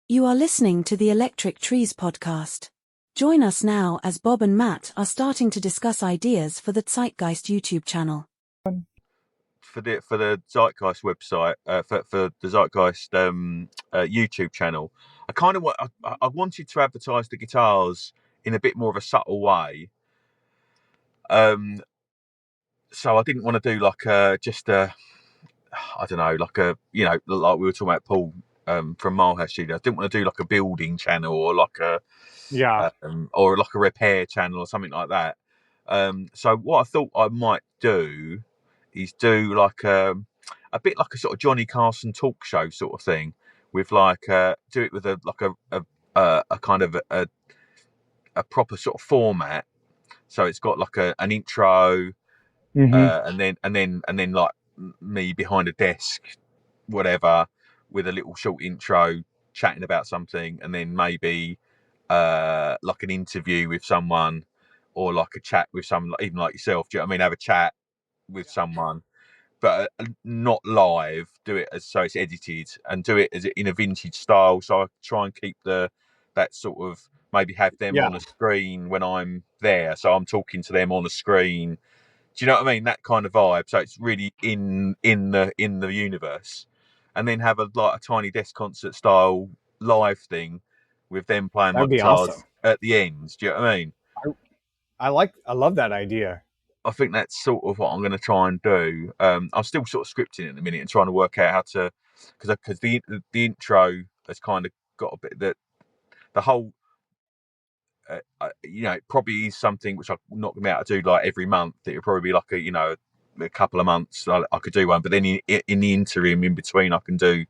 You are listening to the Electric Trees podcast. Join us now as Bob and Matt are starting to discuss ideas for the Zeitgeist YouTube channel. For the Zeitgeist website, for the Zeitgeist YouTube channel, I kind of I wanted to advertise the guitars in a bit more of a subtle way. So I didn't want to do like I don't know, like like we were talking about Paul from Milehouse Studio. I didn't want to do like a building channel or like a or like a repair channel or something like that. So what I thought I might do is do like a bit like a sort of Johnny Carson talk show sort of thing, with like do it with a kind of a proper sort of format. So it's got like an intro, and then like me behind a desk, whatever, with a little short intro chatting about something, and then maybe like an interview with someone, or like a chat with someone, even like yourself. Do you know what I mean? Have a chat with someone, but not live. Do it so it's edited, and do it as in a vintage style. So I try and keep that sort of, maybe have them on a screen when I'm there, so I'm talking to them on a screen. Do you know what I mean? That kind of vibe. So it's really in the universe, and then have a tiny desk concert style live thing with them playing my That'd be guitars awesome. at the end. Do you know what I mean? I love that idea. I think that's sort of what I'm going to try and do. I'm still sort of scripting it in a minute and trying to work out how to, because the intro has kind of got a bit that the whole. It probably is something which I'm not going to be able to do like every month. It would probably be like a couple of months I could do one, but then in the interim in between I can do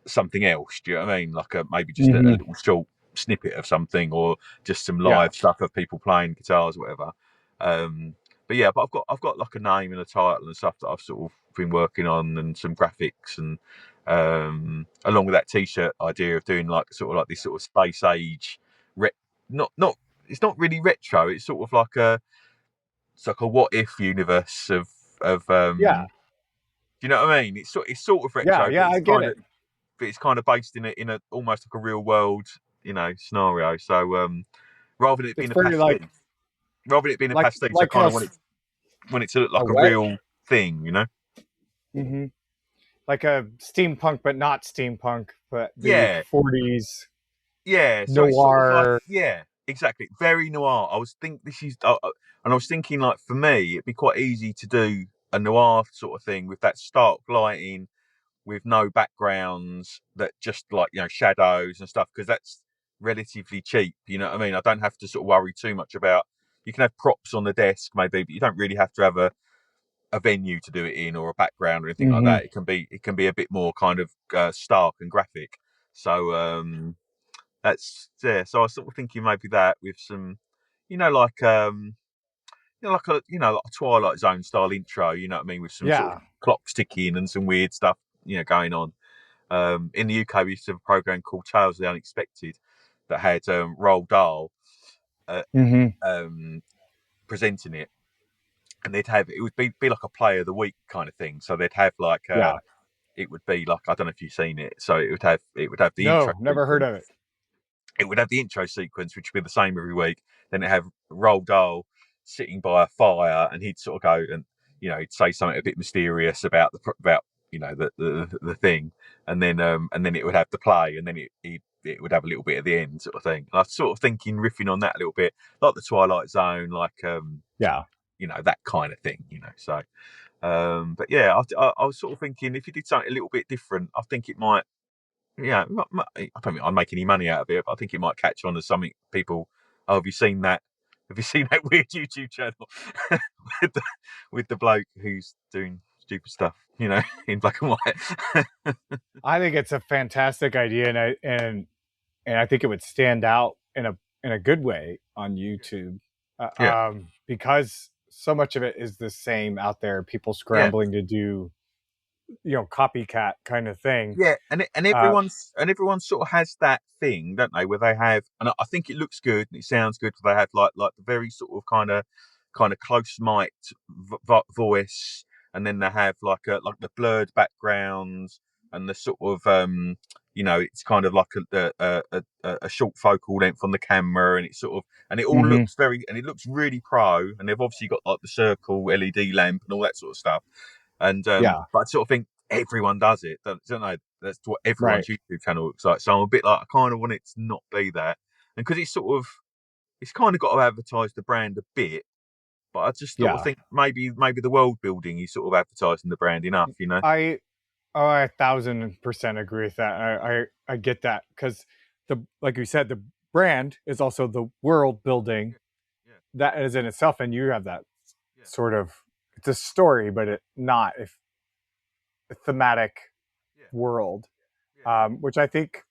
something else. Do you know what I mean? Like maybe just a little short snippet of something, or just some live stuff of people playing guitars or whatever. But I've got like a name and a title and stuff that I've sort of been working on, and some graphics, and along with that t-shirt idea of doing like sort of like this sort of space age not it's not really retro, it's sort of like it's like a what if universe of do you know what I mean? It's sort of retro, but I get it. But it's kind of based in a almost like a real world scenario. So rather than it being It's pretty like pastiche, I kind of want it to look like a real thing, like a steampunk, but not steampunk, but the 40s. So noir. It's sort of like, exactly, very noir. I was thinking, like, for me it'd be quite easy to do a noir sort of thing with that stark lighting, with no backgrounds, that just like shadows and stuff, because that's relatively cheap. You know what I mean? I don't have to sort of worry too much about. You can have props on the desk maybe, but you don't really have to have a venue to do it in, or a background or anything like that. It can be a bit more kind of stark and graphic. So that's So I was sort of thinking maybe that with some, like like a Twilight Zone style intro. You know what I mean? With some sort of clocks ticking and some weird stuff going on. In the UK, we used to have a program called Tales of the Unexpected that had Roald Dahl presenting it, and it would be like a play of the week kind of thing. So they'd have like it would be like, I don't know if you've seen it. So it would have the intro. Never heard of it. It would have the intro sequence, which would be the same every week. Then it'd have Roald Dahl sitting by a fire, and he'd sort of go and he'd say something a bit mysterious about the thing, and then it would have the play, and then it would have a little bit at the end, sort of thing. And I was sort of thinking, riffing on that a little bit, like the Twilight Zone, like that kind of thing, So, but I was sort of thinking, if you did something a little bit different, I think it might. I don't think I'd make any money out of it, but I think it might catch on as something people. Oh, have you seen that? Have you seen that weird YouTube channel with the bloke who's doing stupid stuff, in black and white? I think it's a fantastic idea, and I think it would stand out in a good way on YouTube, because so much of it is the same out there. People scrambling to do copycat kind of thing. And everyone sort of has that thing, don't they, where they have, and I think it looks good and it sounds good, they have like the very sort of kind of close mic'd voice, and then they have like the blurred backgrounds, and the sort of you know, it's kind of like a short focal length on the camera, and it's sort of, and it all Mm-hmm. looks and it looks really pro. And they've obviously got like the circle LED lamp and all that sort of stuff. And Yeah. but I sort of think everyone does it, don't they? That's what everyone's Right. YouTube channel looks like. So I'm a bit like, I kind of want it to not be that, and because it's kind of got to advertise the brand a bit. But I just sort of Yeah. think maybe the world building is sort of advertising the brand enough, you know. I 1,000% agree with that. I get that, because like you said, the brand is also the world building Yeah, that is in itself, and you have that yeah, sort of, it's a story, but it not if a thematic yeah, world, yeah, which I think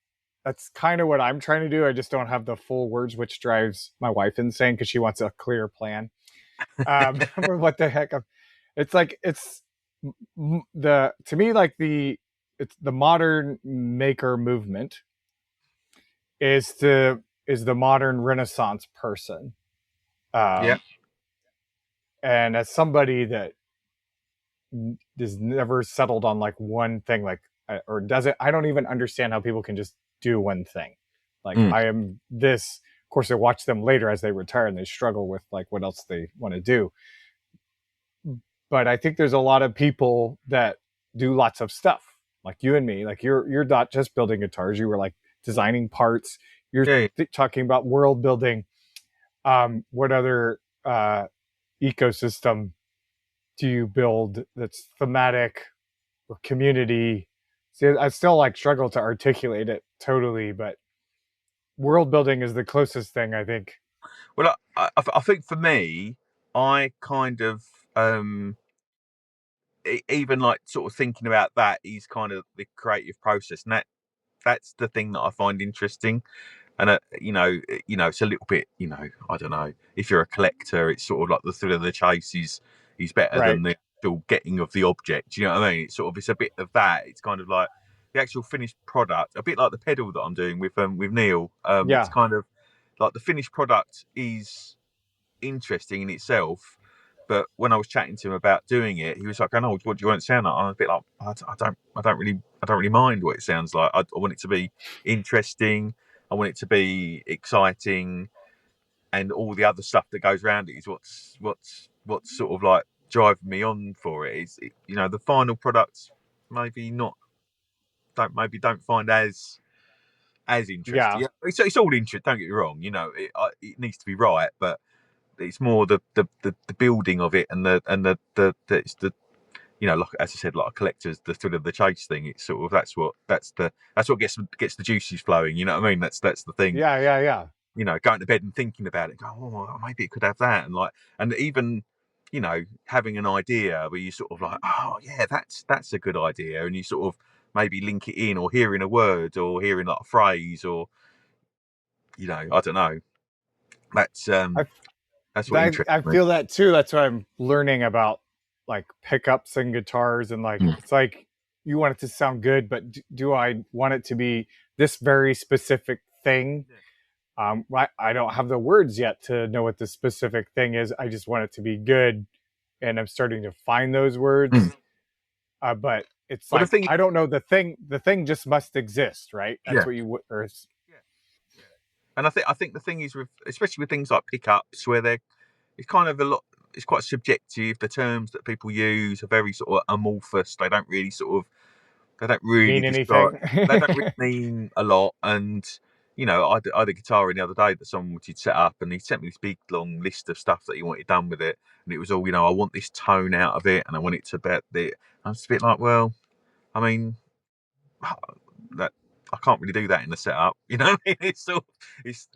that's kind of what I'm trying to do. I just don't have the full words, which drives my wife insane because she wants a clear plan. What the heck? It's like the to me like it's the modern maker movement is the modern Renaissance person. yeah. Um, and as somebody that is never settled on like one thing, like or does it, I don't even understand how people can just do one thing. Like Mm. I am this. Of course, I watch them later as they retire and they struggle with like what else they want to do. But I think there's a lot of people that do lots of stuff, like you and me. Like you're not just building guitars; you were like designing parts. You're Yeah, talking about world building. What other ecosystem do you build that's thematic or community? See, I still like struggle to articulate it totally, but world building is the closest thing I think. well, I think for me, I kind of even like sort of thinking about that is kind of the creative process, and that's the thing that I find interesting. And it's a little bit, I don't know. If you're a collector, it's sort of like the thrill of the chase is better Right. than the actual getting of the object. You know what I mean? It's a bit of that. It's kind of like the actual finished product, a bit like the pedal that I'm doing with Neil. It's Yeah. kind of like the finished product is interesting in itself. But when I was chatting to him about doing it, he was like, "I know what do you want it to sound like?" I was a bit like, I don't really mind what it sounds like. I want it to be interesting. I want it to be exciting, and all the other stuff that goes around it is what's sort of like driving me on for it. The final product maybe not don't find as interesting. Yeah. Yeah, it's all interesting. Don't get me wrong. It needs to be right, but it's more the building of it and it's the like as I said, like a collector's the thrill of the chase thing. It's sort of that's what gets the juices flowing. You know what I mean? That's the thing. Yeah. Yeah. Yeah. Going to bed and thinking about it, go, oh, maybe it could have that, and even having an idea where you sort of like, oh yeah, that's a good idea, and you sort of maybe link it in, or hearing a word, or hearing like a phrase, or I don't know. That's I that's what interests I me. feel that too. That's what I'm learning about, like pickups and guitars, and like Mm. it's like you want it to sound good, but do I want it to be this very specific thing? I don't have the words yet to know what the specific thing is. I just want it to be good, and I'm starting to find those Mm. words. But it's Well, the like thing, I don't know the thing. The thing just must exist, right? That's yeah, what you or yeah, yeah. And I think the thing is especially with things like pickups, where it's kind of a lot. It's quite subjective. The terms that people use are very sort of amorphous. They don't really mean describe. anything. They don't really mean a lot. And I had a guitar in the other day that someone wanted set up, and he sent me this big long list of stuff that he wanted done with it, and it was all I want this tone out of it, and I want it to bet the. I was a bit like, well, I mean, that I can't really do that in the setup. It's sort of, it's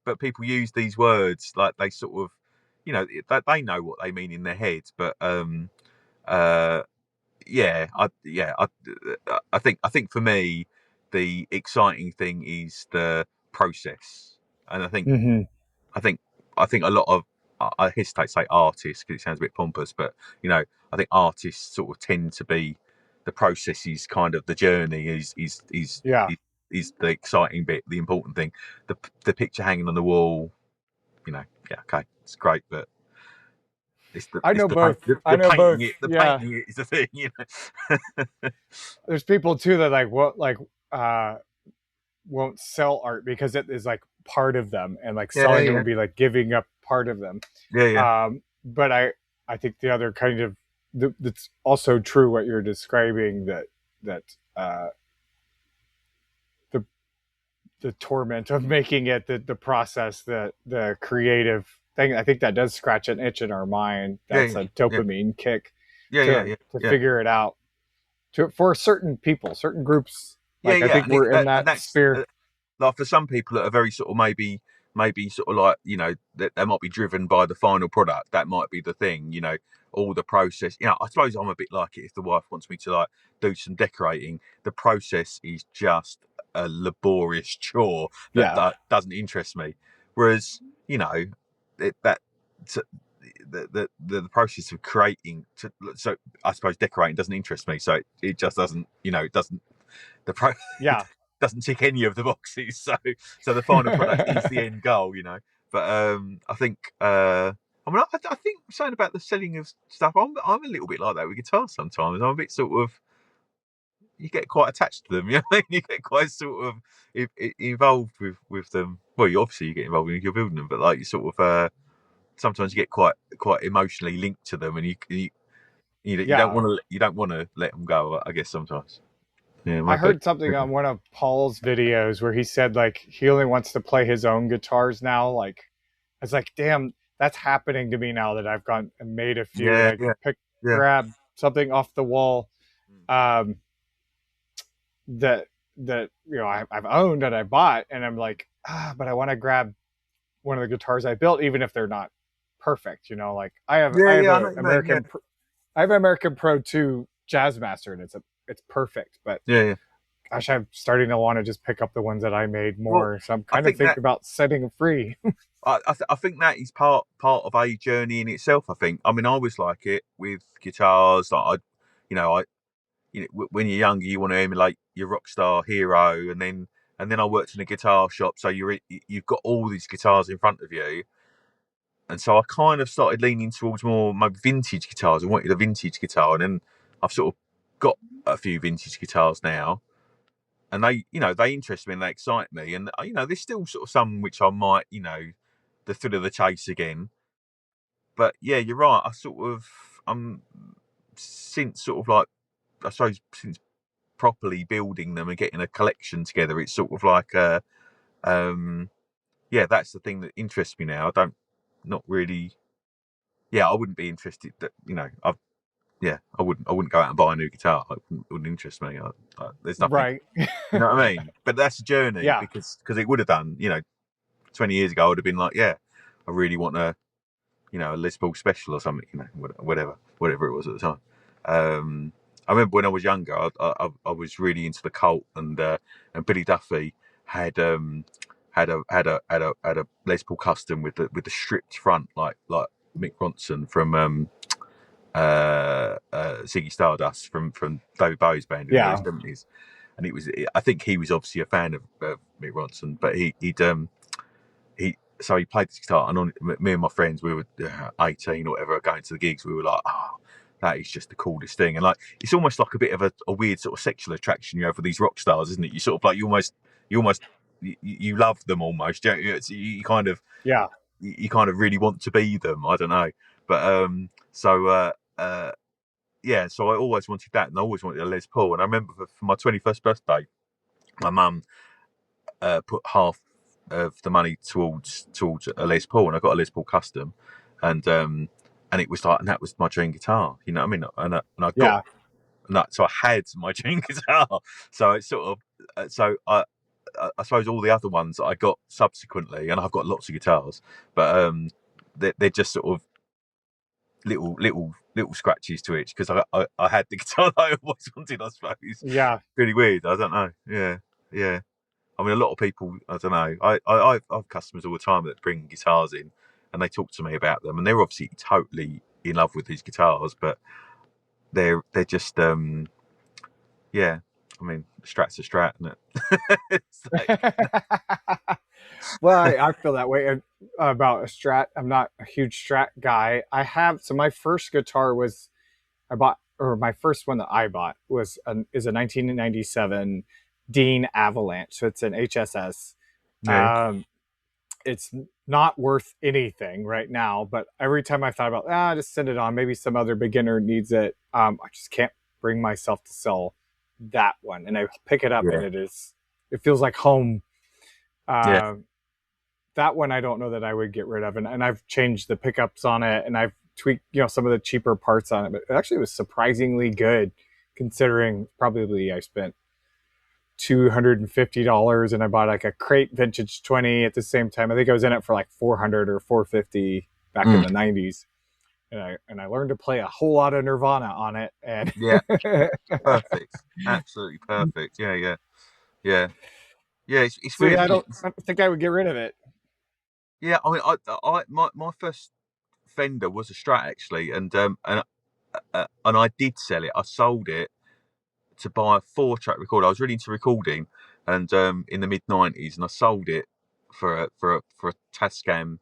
but people use these words like they sort of, they know what they mean in their head, but uh, I think for me, the exciting thing is the process, and Hmm. I think I think a lot of I hesitate to say artists because it sounds a bit pompous, but I think artists sort of tend to be the process is kind of the journey Yeah. is the exciting bit, the important thing. The picture hanging on the wall, yeah, okay, it's great, but I know both. The I know both. painting it is the thing, you know. There's people too that won't sell art because it is like part of them, and like selling it would be like giving up part of them. But I think the other kind of that's also true what you're describing, that the torment of making it, the process, the creative thing, I think that does scratch an itch in our mind. That's a dopamine kick to figure it out, for certain people, certain groups. Like I think we're in that sphere. Like for some people that are very sort of maybe sort of like, you know, that they might be driven by the final product. That might be the thing, you know, all the process. You know, I suppose I'm a bit like it. If the wife wants me to like do some decorating, the process is just a laborious chore that doesn't interest me. Whereas, you know, the process of creating, so I suppose decorating doesn't interest me. So it just doesn't, you know, it doesn't. It doesn't tick any of the boxes, so the final product is the end goal, you know. But I think I think saying about the selling of stuff, I'm a little bit like that with guitars sometimes. I'm a bit sort of, you get quite attached to them, you know. You get quite sort of involved with them. Well, you get involved when you're building them, but like you sort of sometimes you get quite emotionally linked to them, and you don't want to let them go, I guess sometimes. Yeah, I heard something on one of Paul's videos where he said like he only wants to play his own guitars now. Like, I was like, damn, that's happening to me now that I've gone and made a few. Grab something off the wall, that you know I've owned and I bought, and I'm like, but I want to grab one of the guitars I built, even if they're not perfect. You know, like I have an American Pro 2 Jazzmaster, and it's perfect, but gosh, I'm starting to want to just pick up the ones that I made more. Well, so I'm kind of thinking about setting them free. I think that is part of a journey in itself. I mean, I was like it with guitars. Like when you're younger, you want to emulate your rock star hero, and then I worked in a guitar shop, so you've got all these guitars in front of you. And so I kind of started leaning towards more maybe vintage guitars. I wanted a vintage guitar, and then I've sort of got a few vintage guitars now, and they interest me and they excite me. And there's still sort of some which I might, the thrill of the chase again. But yeah, you're right. Since sort of like, I suppose since properly building them and getting a collection together, it's sort of like that's the thing that interests me now. Not really. Yeah, I wouldn't be interested. That I wouldn't go out and buy a new guitar. It wouldn't interest me. There's nothing. Right. You know what I mean? But that's a journey. Because it would have done. 20 years ago, I would have been like, I really want a Les Paul special or something. Whatever it was at the time. I remember when I was younger, I was really into the Cult, and Billy Duffy had a Les Paul custom with the stripped front, like Mick Ronson from Ziggy Stardust from David Bowie's band in the early 70s, and I think he was obviously a fan of Mick Ronson, but he played this guitar, and me and my friends, we were 18 or whatever, going to the gigs, we were like, that is just the coolest thing. And like, it's almost like a bit of a weird sort of sexual attraction you have for these rock stars, isn't it? You sort of like, you love them almost. You kind of really want to be them. I don't know, but so I always wanted that, and I always wanted a Les Paul. And I remember for my 21st birthday, my mum put half of the money towards a Les Paul, and I got a Les Paul custom, and it was like, and that was my dream guitar, you know what I mean? And I got, so I had my dream guitar. So it's sort of, I suppose all the other ones that I got subsequently, and I've got lots of guitars, but they're just sort of little scratches to it, because I had the guitar that I always wanted, I suppose. Yeah. Really weird. I don't know. Yeah. I mean, a lot of people, I don't know. I have customers all the time that bring guitars in, and they talk to me about them, and they're obviously totally in love with these guitars, but they're just I mean, Strat's a Strat, isn't it? Well, I feel that way. And about a Strat. I'm not a huge Strat guy. So my first guitar my first one that I bought is a 1997 Dean Avalanche. So it's an HSS. Yeah. It's not worth anything right now, but every time I thought about, just send it on, maybe some other beginner needs it, I just can't bring myself to sell that one. And I pick it up, and it feels like home. Yeah. That one I don't know that I would get rid of, and I've changed the pickups on it, and I've tweaked some of the cheaper parts on it, but it actually was surprisingly good, considering probably I spent $250 and I bought like a crate vintage 20 at the same time. I think I was in it for like 400 or 450 back in the 90s. And I learned to play a whole lot of Nirvana on it. And yeah, perfect, absolutely perfect. Yeah. It's so weird. yeah, I Isn't don't it? think I would get rid of it. Yeah, I mean, my first Fender was a Strat actually, and I did sell it. I sold it to buy a 4-track recorder. I was really into recording, and in the mid-90s, and I sold it for a Tascam.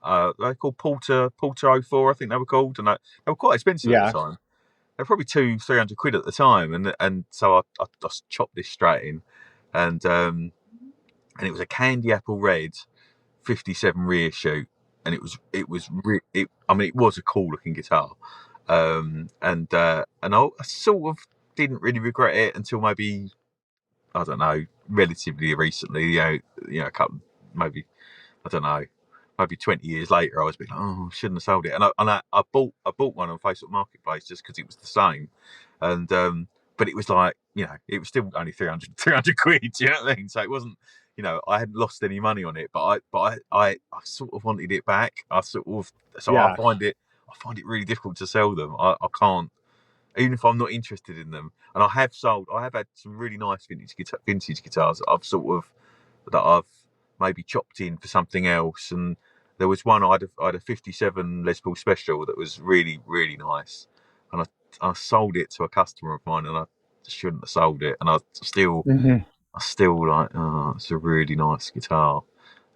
They're called Porter 04, I think they were called, and they were quite expensive at the time. They were probably 200-300 quid at the time, and so I chopped this Strat in, and it was a candy apple red 57 rear shoot, and it was I mean, it was a cool looking guitar, and I sort of didn't really regret it until maybe, I don't know, relatively recently. A couple, maybe, I don't know, maybe 20 years later, I was like, oh, I shouldn't have sold it. And I bought one on Facebook Marketplace just because it was the same, and but it was like, it was still only 300 quid. Do you know what I mean? So it wasn't, I hadn't lost any money on it, but I sort of wanted it back. I find it really difficult to sell them. I can't, even if I'm not interested in them. And I have had some really nice vintage guitars that I've maybe chopped in for something else. And there was one, I had a 57 Les Paul Special that was really, really nice, and I sold it to a customer of mine, and I shouldn't have sold it, and I still like, oh, it's a really nice guitar.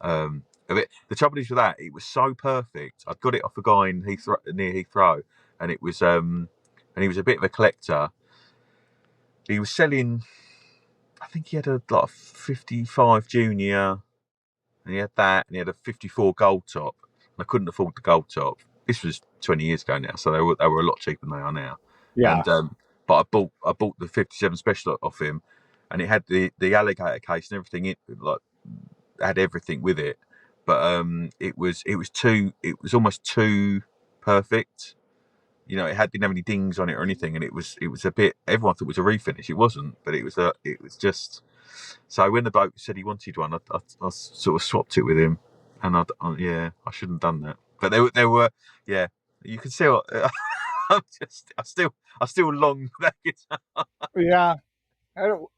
The trouble is with that, it was so perfect. I'd got it off a guy in near Heathrow, and it was and he was a bit of a collector. He was selling, I think he had a 55 Junior, and he had that, and he had a 54 Gold Top. And I couldn't afford the Gold Top. This was 20 years ago now, so they were a lot cheaper than they are now. Yeah. And but I bought the 57 Special off him, and it had the alligator case and everything. It had everything with it, but it was almost too perfect. It didn't have any dings on it or anything, and it was a bit. Everyone thought it was a refinish. It wasn't, but it was just. So when the bloke said he wanted one, I sort of swapped it with him, and I shouldn't have done that. But there were, yeah, you can see. I still long that guitar. Yeah, I don't know.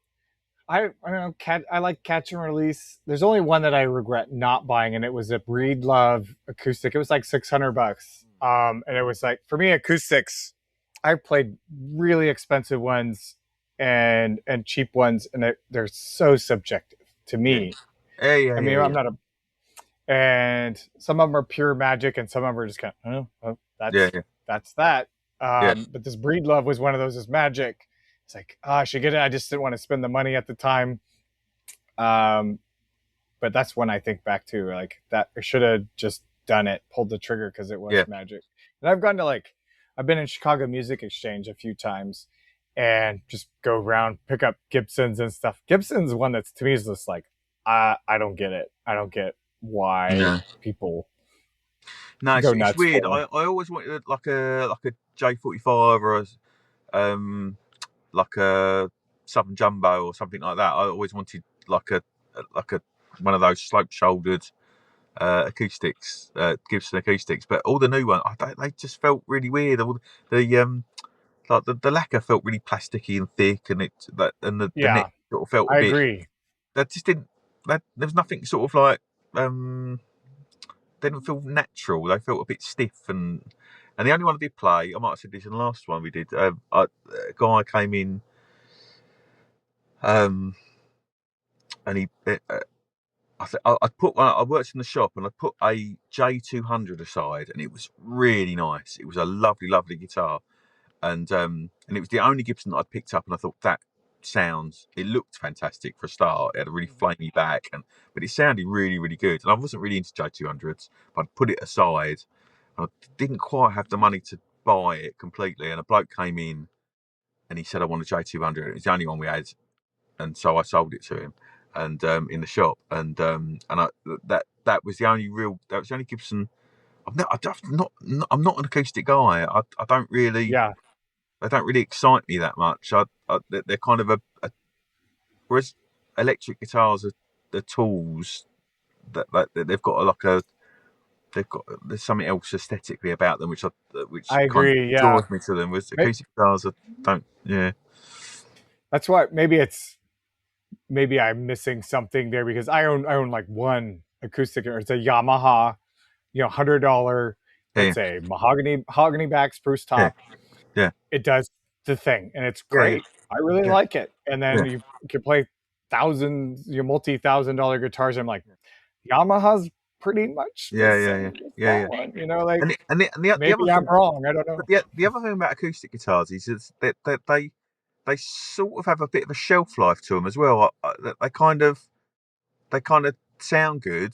I like Catch and Release. There's only one that I regret not buying, and it was a Breedlove acoustic. It was like $600. And it was like, for me, acoustics, I played really expensive ones and cheap ones, and they're so subjective to me. Yeah. I mean, I'm not and some of them are pure magic, and some of them are just kind of, that's that. But this Breedlove was one of those, is magic. It's like, I should get it. I just didn't want to spend the money at the time. But that's when I think back to, like, that I should have just done it, pulled the trigger, because it was magic. And I've gone to, I've been in Chicago Music Exchange a few times and just go around, pick up Gibsons and stuff. Gibson's one that's, to me, is just like, I don't get it. I don't get why people go nuts. It's weird. I always wanted like a J45 or like a Southern Jumbo or something like that. I always wanted like a one of those slope-shouldered acoustics, Gibson acoustics. But all the new ones, they just felt really weird. The lacquer felt really plasticky and thick, and the neck sort of felt a bit. I agree. That just didn't. There was nothing sort of like. They didn't feel natural. They felt a bit stiff, and the only one I did play, I might have said this in the last one we did. A guy came in, and I worked in the shop and I put a J200 aside, and it was really nice. It was a lovely, lovely guitar, and it was the only Gibson that I'd picked up, and I thought it looked fantastic for a start. It had a really flamey back, but it sounded really, really good. And I wasn't really into J200s, but I'd put it aside. I didn't quite have the money to buy it completely, and a bloke came in and he said, "I want a J200." It was the only one we had, and so I sold it to him, and in the shop, and that was the only Gibson. I'm not an acoustic guy. I don't really. Yeah. They don't really excite me that much. They're kind of whereas electric guitars are the tools that they've got there's something else aesthetically about them which I kind of agree. Yeah. draws me to them. Whereas acoustic guitars don't. Yeah. That's why maybe I'm missing something there, because I own like one acoustic guitar. It's a Yamaha, $100, Yeah. let's say mahogany back, spruce Yeah. top. Yeah. It does the thing, and it's Yeah. great. I really Yeah. like it. And then Yeah. you can play multi-$1,000 guitars. I'm like, Yamaha's pretty much the same as that one. The Maybe other I'm thing, wrong. I don't know. but the other thing about acoustic guitars is that they sort of have a bit of a shelf life to them as well. They kind of sound good,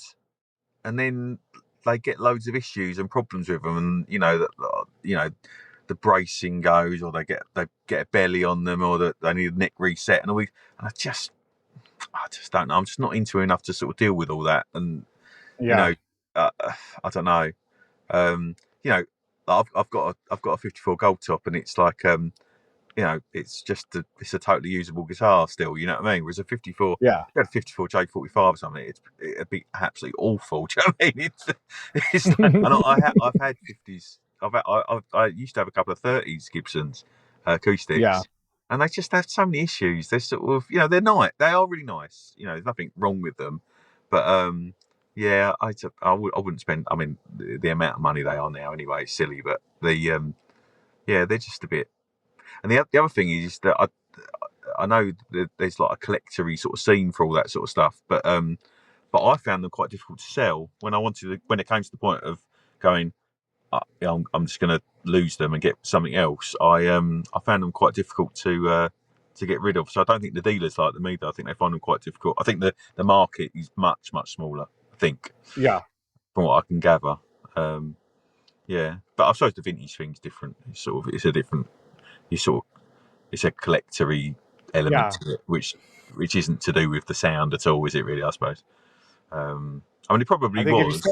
and then they get loads of issues and problems with them, and the bracing goes, or they get a belly on them, or that they need a neck reset, and I just don't know. I'm just not into enough to sort of deal with all that, and Yeah. I don't know. Um, I've got a 54 gold top, and it's like it's it's a totally usable guitar still. You know what I mean? Whereas a 54, Yeah. if you had a 54 J45 or something, it'd be absolutely awful. Do you know what I mean? It's like, and I've had 50s. I used to have a couple of 30s Gibsons acoustics. Yeah. And they just have so many issues. They're sort of, they're nice. They are really nice. There's nothing wrong with them. But yeah, I wouldn't spend. I mean, the amount of money they are now anyway is silly. But yeah, they're just a bit. And the other thing is that I know that there's like a collectory sort of scene for all that sort of stuff. But I found them quite difficult to sell when when it came to the point of going, I'm just going to lose them and get something else. I found them quite difficult to get rid of. So I don't think the dealers like them either. I think they find them quite difficult. I think the market is much smaller. I think. Yeah. From what I can gather. Yeah, but I suppose the vintage thing's different. It's a different. It's a collectory element to it, which isn't to do with the sound at all, is it? Really, I suppose. I mean, it probably was.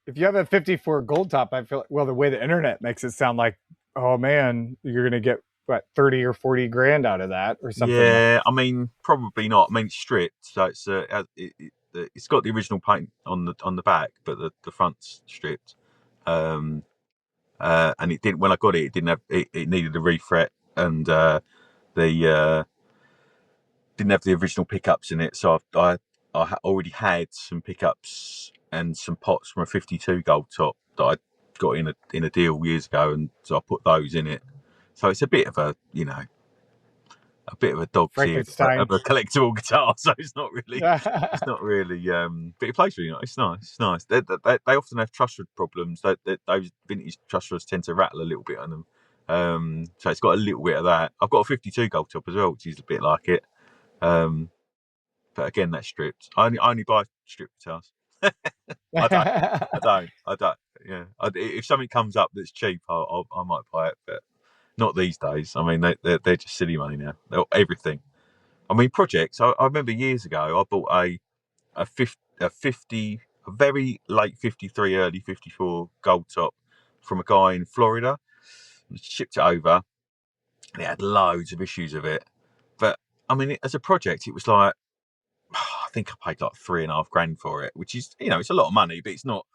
If you have a 54 gold top, I feel the way the internet makes it sound like, oh man, you're gonna get what 30 or 40 grand out of that or something. Yeah, I mean, probably not. I mean, it's stripped, so it's got the original paint on the back, but the front's stripped. And it didn't. When I got it, it didn't have. It needed a refret, and the didn't have the original pickups in it. So I already had some pickups and some pots from a 52 gold top that I got in a deal years ago, and so I put those in it. So it's a bit of a dog's ear of a collectible guitar. So it's not really but it plays really nice. It's nice. They often have truss rod problems. Those vintage truss rods tend to rattle a little bit on them. So it's got a little bit of that. I've got a 52 gold top as well, which is a bit like it. But again, that's stripped. I only buy stripped guitars. I don't. Yeah. If something comes up that's cheap, I might buy it, but not these days. I mean, they're just silly money now. Everything. I mean, projects. I remember years ago, I bought a very late 53, early 54 gold top from a guy in Florida. Shipped it over, and it had loads of issues of it. But I mean, as a project, it was like, I think I paid like $3.5 grand for it, which is, it's a lot of money, but it's not.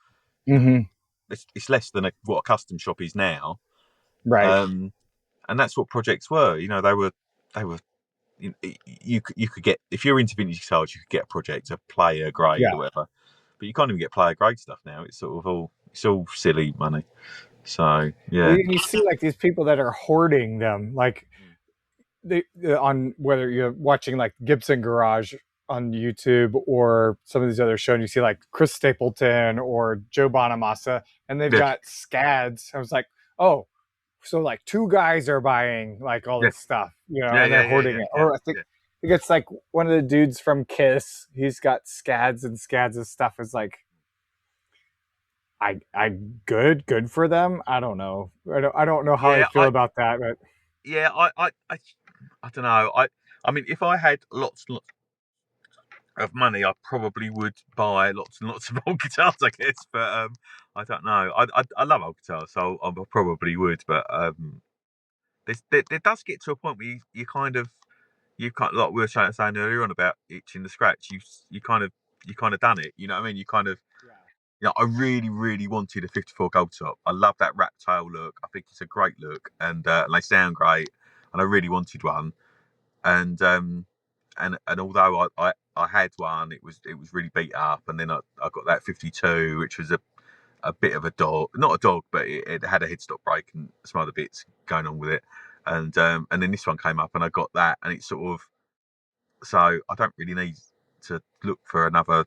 It's less than what a custom shop is now, right? And that's what projects were. They were. You could get, if you're into vintage guitars, you could get a project, a player grade or whatever, but you can't even get player grade stuff now. It's all silly money. So yeah, well, you see like these people that are hoarding them, like on whether you're watching like Gibson Garage on YouTube or some of these other shows, and you see like Chris Stapleton or Joe Bonamassa, and they've got scads. I was like, oh, so like two guys are buying like all this stuff, and they're hoarding it. Or I think it's like one of the dudes from Kiss. He's got scads and scads of stuff. Is like, I good for them. I don't know. I don't know how I feel about that. But I don't know. I mean, if I had lots and lots of money, I probably would buy lots and lots of old guitars, I guess. But I don't know. I love old guitars, so I probably would. But there does get to a point where you kind of like we were saying earlier on about itching the scratch. You kind of done it. You know what I mean? You kind of. You know, I really, really wanted a 54 gold top. I love that rat tail look. I think it's a great look, and they sound great. And I really wanted one. And although I had one, it was really beat up. And then I got that 52, which was a bit of a dog, not a dog, but it had a headstock break and some other bits going on with it. And then this one came up, and I got that, and it's sort of. So I don't really need to look for another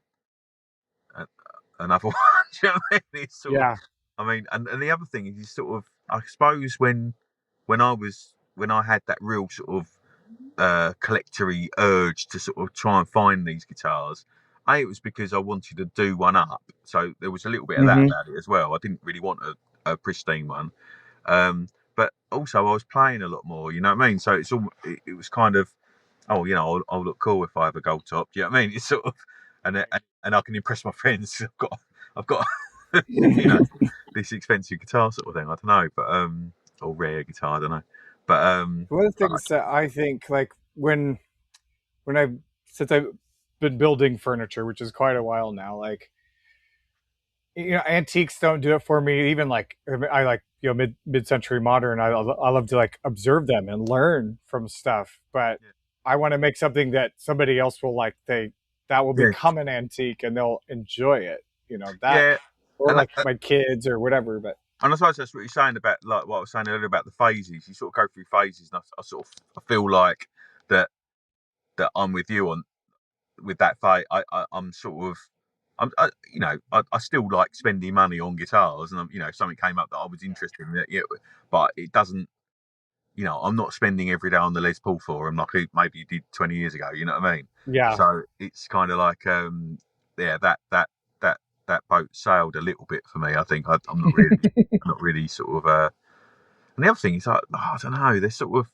one. Do you know what I mean? It's sort of, I mean, and the other thing is sort of, I suppose when I had that real sort of collectory urge to sort of try and find these guitars, it was because I wanted to do one up. So there was a little bit of that about it as well. I didn't really want a pristine one, but also I was playing a lot more. You know what I mean? So it was kind of, I'll look cool if I have a gold top. Do you know what I mean? It's sort of. And I can impress my friends. I've got this expensive guitar sort of thing. I don't know, but or rare guitar. I don't know, but one of the things that I think, like when since I've been building furniture, which is quite a while now, like antiques don't do it for me. Even like I like mid-century modern. I love to like observe them and learn from stuff, but I want to make something that somebody else will like. That will become an antique and they'll enjoy it, or like my kids or whatever. But and I suppose that's what you're saying about like what I was saying earlier about the phases. You sort of go through phases, and I feel like that I'm with you on with that phase. I'm sort of I still like spending money on guitars, and if something came up that I was interested in, but it doesn't. I'm not spending every day on the Les Paul for them like maybe you did 20 years ago. You know what I mean? Yeah. So it's kind of like, that boat sailed a little bit for me. I think I'm not really sort of. And the other thing is, I don't know. They're sort of.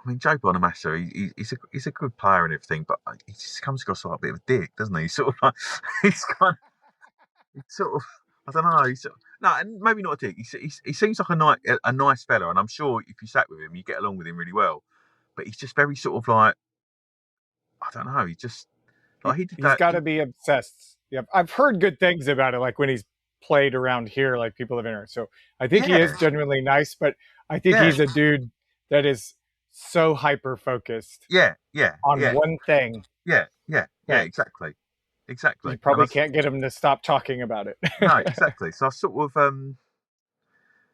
I mean, Joe Bonamassa, he's a good player and everything, but he just comes across like a bit of a dick, doesn't he? Sort of like he's kind of. It's sort of. I don't know. No, and maybe not a dick. He seems like a nice fella, and I'm sure if you sat with him, you get along with him really well. But he's just very sort of like, I don't know. He just like he's got to be obsessed. Yeah, I've heard good things about it. Like when he's played around here, like people have interviewed. So I think he is genuinely nice, but I think he's a dude that is so hyper focused. On one thing. Yeah, exactly. You probably can't get him to stop talking about it. No, exactly. So I sort of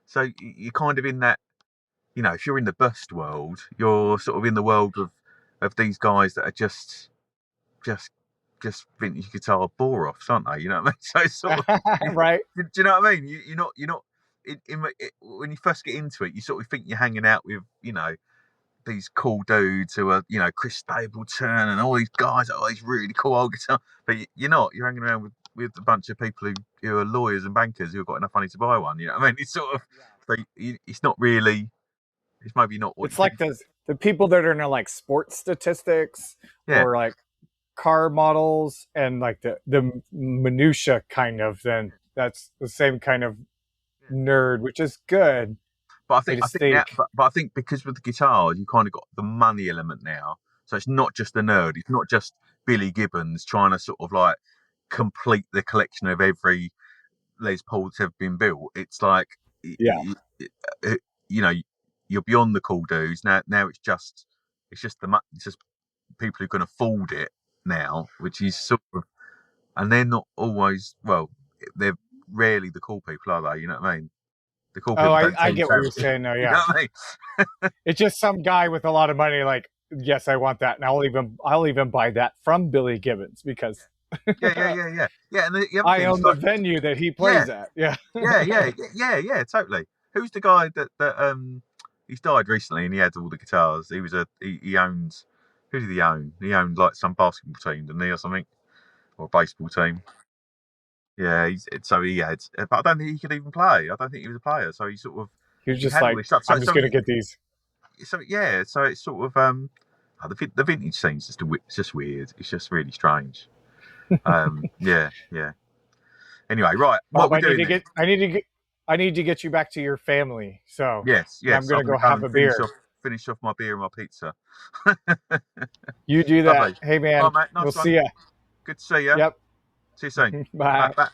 so you're kind of in that, if you're in the bust world, you're sort of in the world of these guys that are just vintage guitar bore offs, aren't they? You know what I mean? So it's sort of right. Do you know what I mean? You're not when you first get into it, you sort of think you're hanging out with these cool dudes who are Chris Stapleton and all these guys, these really cool old guitar, but you're not. You're hanging around with a bunch of people who are lawyers and bankers who've got enough money to buy one. You know what I mean? It's sort of it's not really. It's maybe not what it's like the people that are into like sports statistics or like car models and like the minutia kind of. Then that's the same kind of nerd, which is good. But I think because with the guitars, you kind of got the money element now. So it's not just the nerd. It's not just Billy Gibbons trying to sort of like complete the collection of every Les Paul that's ever been built. It's like, you're beyond the cool dudes now. Now it's just people who can afford it now, which is sort of, and they're not always. Well, they're rarely the cool people, are they? You know what I mean? The cool people. I get what you're saying. No, yeah. You know what I mean? It's just some guy with a lot of money, like, yes, I want that, and I'll even buy that from Billy Gibbons because yeah. And the other I thing own is the like, venue that he plays at. Yeah. yeah, totally. Who's the guy that he's died recently and he had all the guitars? He owns. Who did he own? He owned like some basketball team, didn't he, or something, or a baseball team? Yeah, so he had, but I don't think he could even play. I don't think he was a player. So He was he just had all like, this stuff. I'm just gonna get these. So it's sort of the vintage scene's it's just weird. It's just really strange. Yeah. Anyway, right, what Bob, are we doing then? I need to get you back to your family. So Yes. I'm I'm gonna going go to go have and a beer. finish off my beer and my pizza. You do that. Lovely. Hey man, All right, mate, nice we'll one. see ya. Good to see you. Yep. See you soon. Bye. Bye.